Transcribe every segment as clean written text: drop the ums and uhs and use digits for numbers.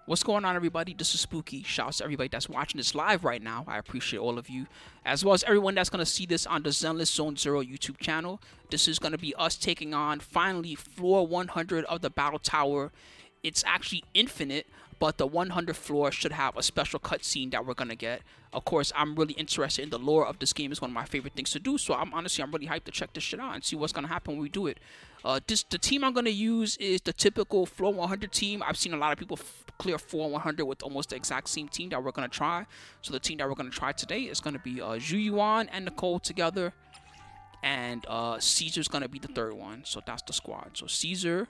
What's going on, everybody? This is Spooky. Shouts to everybody that's watching this live right now. I appreciate all of you, as well as everyone that's going to see this on the Zenless Zone Zero YouTube channel. This is going to be us taking on, finally, floor 100 of the Battle Tower. It's actually infinite, but the 100th floor should have a special cutscene that we're going to get. Of course, I'm really interested in the lore of this game. It's one of my favorite things to do, so I'm really hyped to check this shit out and see what's going to happen when we do it. The team I'm going to use is the typical floor 100 team. I've seen a lot of people clear floor 100 with almost the exact same team that we're going to try. So the team that we're going to try today is going to be Zhu Yuan and Nicole together. And Caesar's going to be the third one. So that's the squad. So Caesar,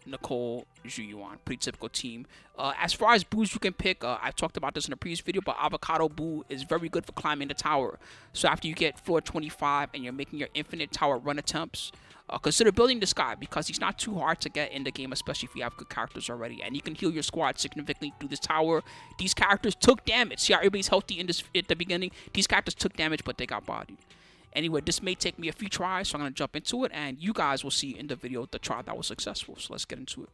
Nicole, Zhu Yuan. Pretty typical team. As far as boos you can pick, I've talked about this in a previous video, but Avocaboo is very good for climbing the tower. So after you get floor 25 and you're making your infinite tower run attempts, consider building this guy because he's not too hard to get in the game, especially if you have good characters already. And you can heal your squad significantly through this tower. These characters took damage. See how everybody's healthy in this at the beginning? These characters took damage, but they got bodied. Anyway, this may take me a few tries, so I'm going to jump into it, and you guys will see in the video the try that was successful. So let's get into it.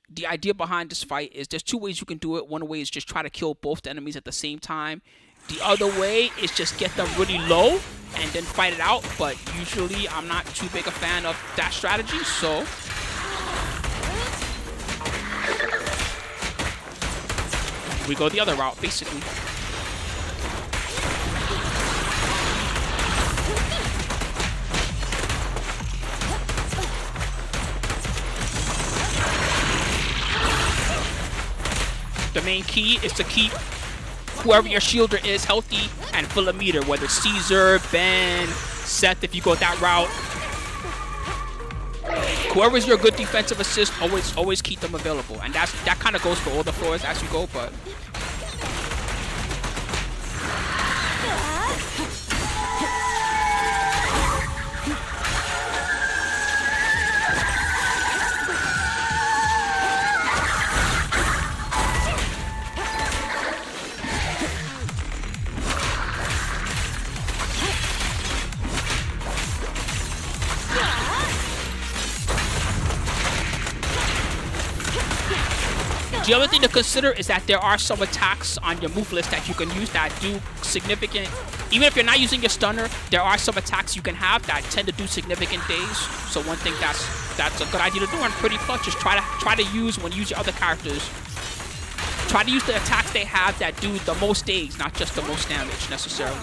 The idea behind this fight is there's two ways you can do it. One way is just try to kill both the enemies at the same time. The other way is just get them really low and then fight it out, but usually I'm not too big a fan of that strategy, so we go the other route, basically. The main key is to keep whoever your shielder is healthy and full of meter, whether it's Caesar, Ben, Seth, if you go that route. Whoever's your good defensive assist, always keep them available. And that kind of goes for all the floors as you go, but the other thing to consider is that there are some attacks on your move list that you can use that do significant. Even if you're not using your stunner, there are some attacks you can have that tend to do significant days. So one thing that's a good idea to do and pretty clutch is try to use when you use your other characters. Try to use the attacks they have that do the most days, not just the most damage necessarily.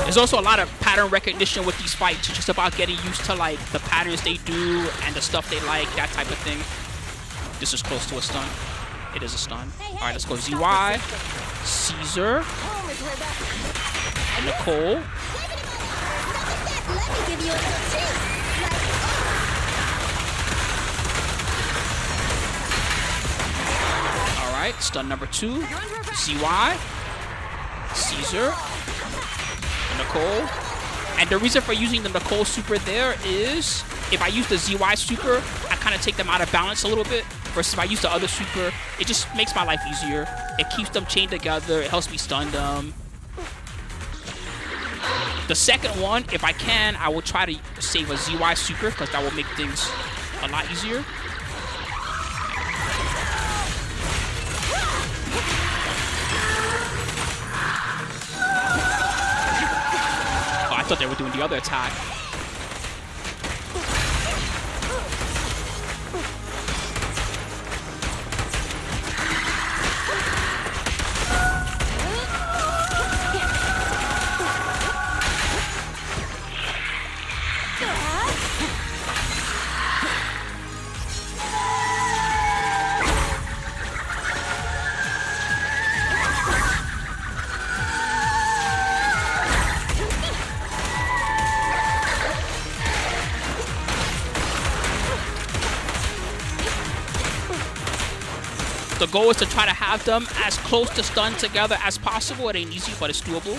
There's also a lot of pattern recognition with these fights. It's just about getting used to like the patterns they do and the stuff they like, that type of thing. This is close to a stun. It is a stun. All right, let's go ZY, Caesar, Nicole. All right, stun number 2, ZY, Caesar, Nicole. And the reason for using the Nicole super there is if I use the ZY super, I kind of take them out of balance a little bit, versus if I use the other super, it just makes my life easier. It keeps them chained together. It helps me stun them. The second one, if I can, I will try to save a ZY super because that will make things a lot easier. I thought they were doing the other attack. The goal is to try to have them as close to stun together as possible. It ain't easy, but it's doable.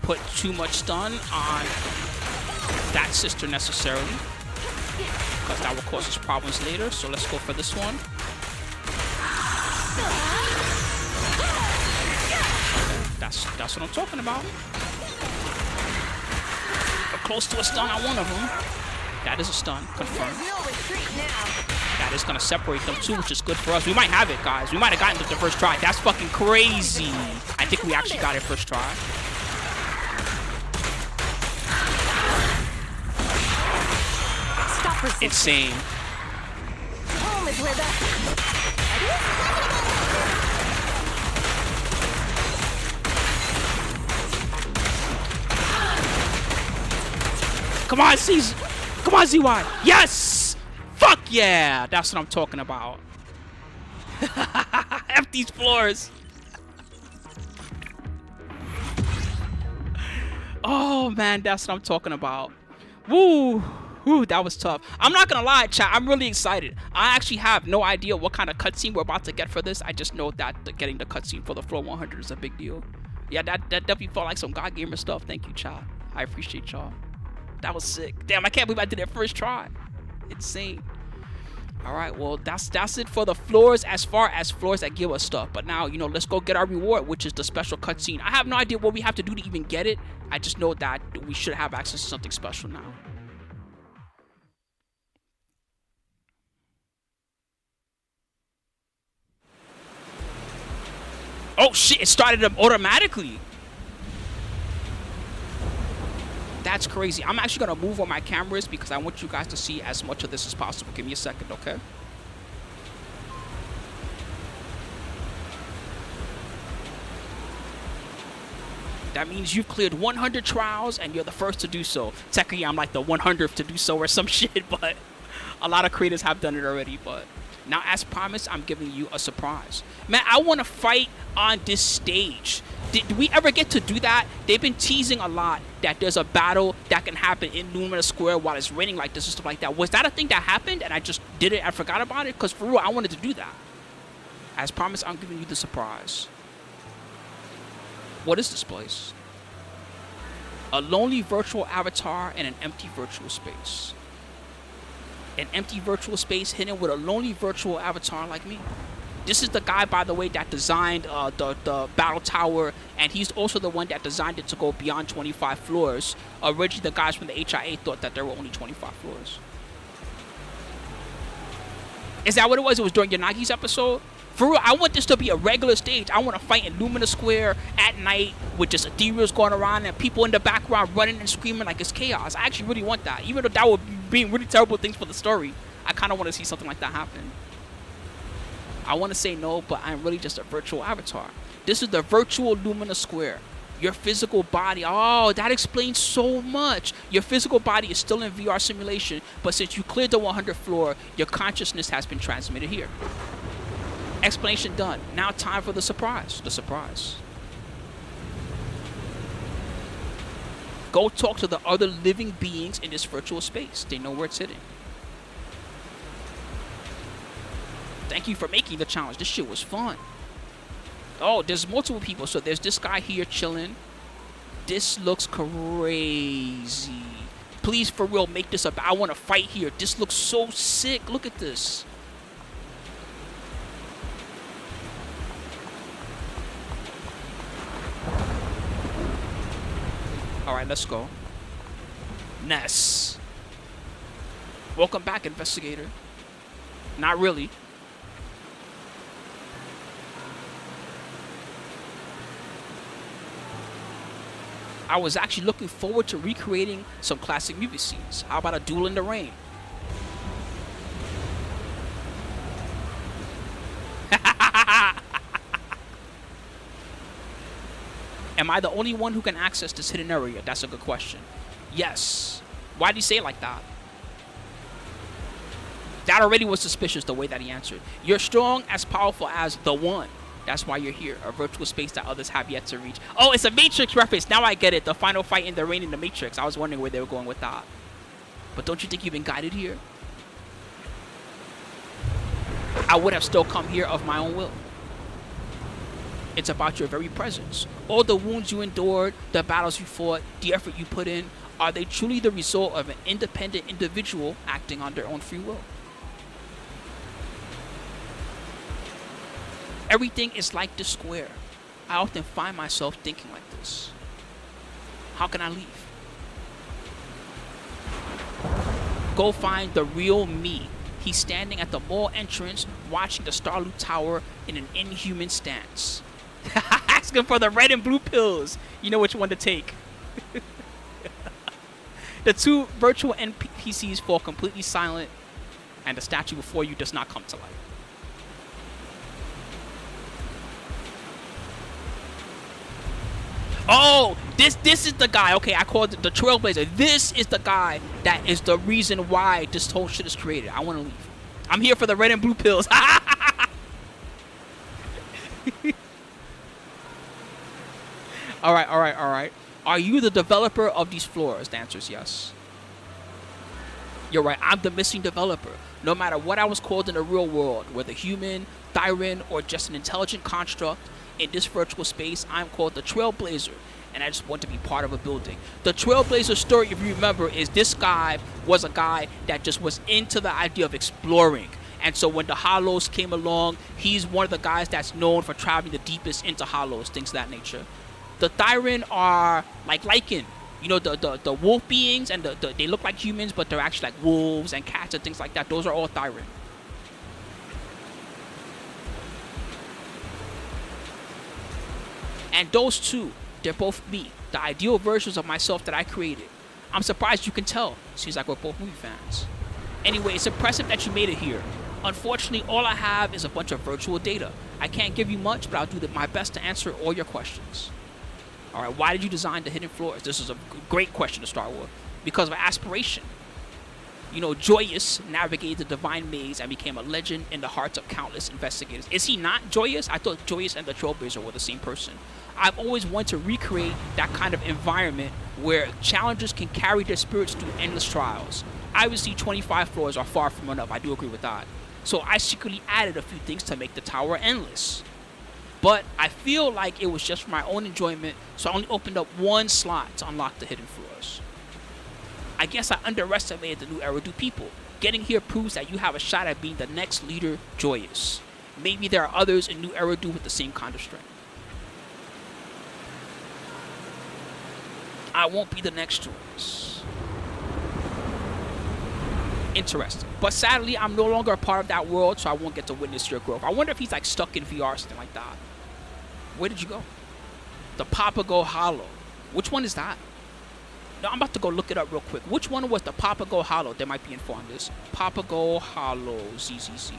put too much stun on that sister necessarily, because that will cause us problems later. So let's go for this one. That's what I'm talking about. We're close to a stun on one of them. That is a stun, confirmed. That is gonna separate them too, which is good for us. We might have it, guys. We might have gotten it the first try. That's fucking crazy. I think we actually got it first try. Stop resisting. Insane. Home is where the... Come on, CZ. Come on, ZY. Yes! Fuck yeah! That's what I'm talking about. F these floors. Oh, man, that's what I'm talking about. Woo! Woo, that was tough. I'm not gonna lie, chat. I'm really excited. I actually have no idea what kind of cutscene we're about to get for this. I just know that getting the cutscene for the floor 100 is a big deal. Yeah, that definitely felt like some God Gamer stuff. Thank you, chat. I appreciate y'all. That was sick. Damn, I can't believe I did it first try. Insane. All right, well, that's it for the floors as far as floors that give us stuff. But now, you know, let's go get our reward, which is the special cutscene. I have no idea what we have to do to even get it. I just know that we should have access to something special now. Oh, shit, it started up automatically. That's crazy. I'm actually going to move on my cameras because I want you guys to see as much of this as possible. Give me a second, okay? That means you've cleared 100 trials and you're the first to do so. Technically, I'm like the 100th to do so or some shit, but a lot of creators have done it already. But now, as promised, I'm giving you a surprise. Man, I want to fight on this stage. Did we ever get to do that? They've been teasing a lot that there's a battle that can happen in Lumina Square while it's raining like this and stuff like that. Was that a thing that happened and I just did it? I forgot about it? Because for real, I wanted to do that. As promised, I'm giving you the surprise. What is this place? A lonely virtual avatar in an empty virtual space. An empty virtual space hidden with a lonely virtual avatar like me. This is the guy, by the way, that designed the battle tower, and he's also the one that designed it to go beyond 25 floors. Originally, the guys from the HIA thought that there were only 25 floors. Is that what it was? It was during Yanagi's episode? For real, I want this to be a regular stage. I want to fight in Lumina Square at night with just ethereals going around and people in the background running and screaming like it's chaos. I actually really want that. Even though that would be really terrible things for the story, I kind of want to see something like that happen. I want to say no, but I'm really just a virtual avatar. This is the virtual Lumina Square. Your physical body, oh, that explains so much. Your physical body is still in VR simulation, but since you cleared the 100th floor, your consciousness has been transmitted here. Explanation done. Now time for the surprise. The surprise. Go talk to the other living beings in this virtual space. They know where it's hidden. Thank you for making the challenge. This shit was fun. Oh, there's multiple people. So there's this guy here chilling. This looks crazy. Please, for real, make this up. I want to fight here. This looks so sick. Look at this. All right, let's go. Ness. Welcome back, investigator. Not really. I was actually looking forward to recreating some classic movie scenes. How about a duel in the rain? Am I the only one who can access this hidden area? That's a good question. Yes. Why did he say it like that? That already was suspicious, the way that he answered. You're strong, as powerful as the one. That's why you're here. A virtual space that others have yet to reach. Oh, it's a Matrix reference. Now I get it. The final fight in the rain in the Matrix. I was wondering where they were going with that. But don't you think you've been guided here? I would have still come here of my own will. It's about your very presence. All the wounds you endured, the battles you fought, the effort you put in, are they truly the result of an independent individual acting on their own free will? Everything is like the square. I often find myself thinking like this. How can I leave? Go find the real me. He's standing at the mall entrance watching the Starloop Tower in an inhuman stance. Asking for the red and blue pills. You know which one to take. The two virtual NPCs fall completely silent, and the statue before you does not come to life. Oh, this is the guy. Okay, I called it the Trailblazer. This is the guy that is the reason why this whole shit is created. I want to leave. I'm here for the red and blue pills. All right. Are you the developer of these floors? The answer is yes. You're right. I'm the missing developer. No matter what I was called in the real world, whether human, Thyran, or just an intelligent construct, in this virtual space, I'm called the Trailblazer, and I just want to be part of a building. The Trailblazer story, if you remember, is this guy was a guy that just was into the idea of exploring. And so when the Hollows came along, he's one of the guys that's known for traveling the deepest into Hollows, things of that nature. The Thyran are like Lycan. You know, the wolf beings, and they look like humans, but they're actually like wolves and cats and things like that. Those are all Thyran. And those two, they're both me, the ideal versions of myself that I created. I'm surprised you can tell. Seems like we're both movie fans. Anyway, it's impressive that you made it here. Unfortunately, all I have is a bunch of virtual data. I can't give you much, but I'll do my best to answer all your questions. Alright, why did you design the hidden floors? This is a great question to start with. Because of aspiration. You know, Joyous navigated the divine maze and became a legend in the hearts of countless investigators. Is he not Joyous? I thought Joyous and the Trailblazer were the same person. I've always wanted to recreate that kind of environment where challengers can carry their spirits through endless trials. Obviously, 25 floors are far from enough. I do agree with that. So I secretly added a few things to make the tower endless. But I feel like it was just for my own enjoyment, so I only opened up one slot to unlock the hidden floors. I guess I underestimated the New Eridu people. Getting here proves that you have a shot at being the next leader, Joyous. Maybe there are others in New Eridu with the same kind of strength. I won't be the next Joyous. Interesting. But sadly, I'm no longer a part of that world, so I won't get to witness your growth. I wonder if he's like stuck in VR or something like that. Where did you go? The Papago Hollow. Which one is that? No, I'm about to go look it up real quick. Which one was the Papago Hollow? There might be info on this. Papago Hollow, ZZZ.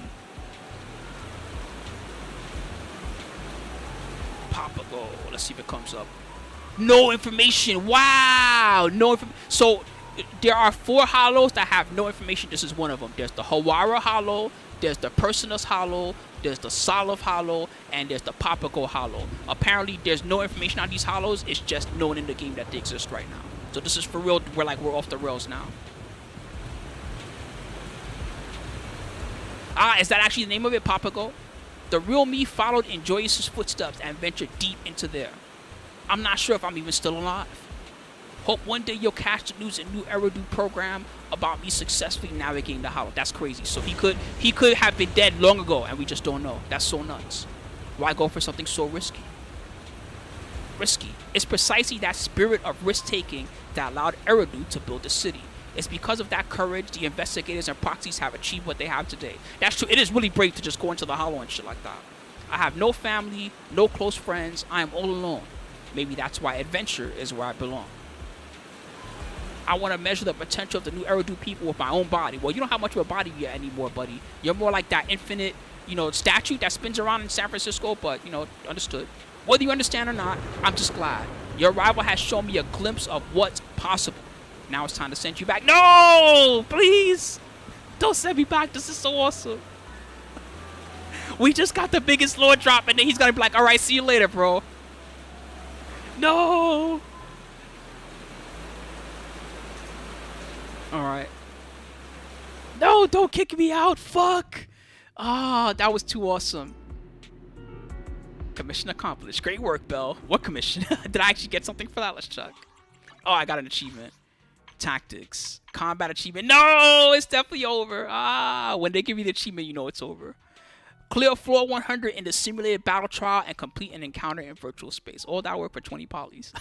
Papago. Let's see if it comes up. No information. Wow. No information. So there are 4 hollows that have no information. This is one of them. There's the Hawara Hollow, there's the Personus Hollow, there's the Salov Hollow, and there's the Papago Hollow. Apparently, there's no information on these hollows. It's just known in the game that they exist right now. So this is for real. We're off the rails now. Ah, is that actually the name of it, Papago? The real me followed in Joyous' footsteps and ventured deep into there. I'm not sure if I'm even still alive. Hope one day you'll catch the news in New Eridu program about me successfully navigating the hollow. That's crazy. So he could have been dead long ago and we just don't know. That's so nuts. Why go for something so risky? Risky. It's precisely that spirit of risk-taking that allowed Eridu to build the city. It's because of that courage the investigators and proxies have achieved what they have today. That's true. It is really brave to just go into the hollow and shit like that. I have no family, no close friends. I am all alone. Maybe that's why adventure is where I belong. I want to measure the potential of the New Eridu people with my own body. Well, you don't have much of a body yet anymore, buddy. You're more like that infinite, statue that spins around in San Francisco, but, understood. Whether you understand or not, I'm just glad. Your arrival has shown me a glimpse of what's possible. Now it's time to send you back. No! Please! Don't send me back. This is so awesome. We just got the biggest lore drop, and then he's going to be like, all right, see you later, bro. No! Alright. No, don't kick me out. Fuck. Ah, that was too awesome. Commission accomplished. Great work, Belle. What commission? Did I actually get something for that? Let's check. Oh, I got an achievement. Tactics. Combat achievement. No, it's definitely over. Ah, when they give you the achievement, you know it's over. Clear floor 100 in the simulated battle trial and complete an encounter in virtual space. All that work for 20 polys.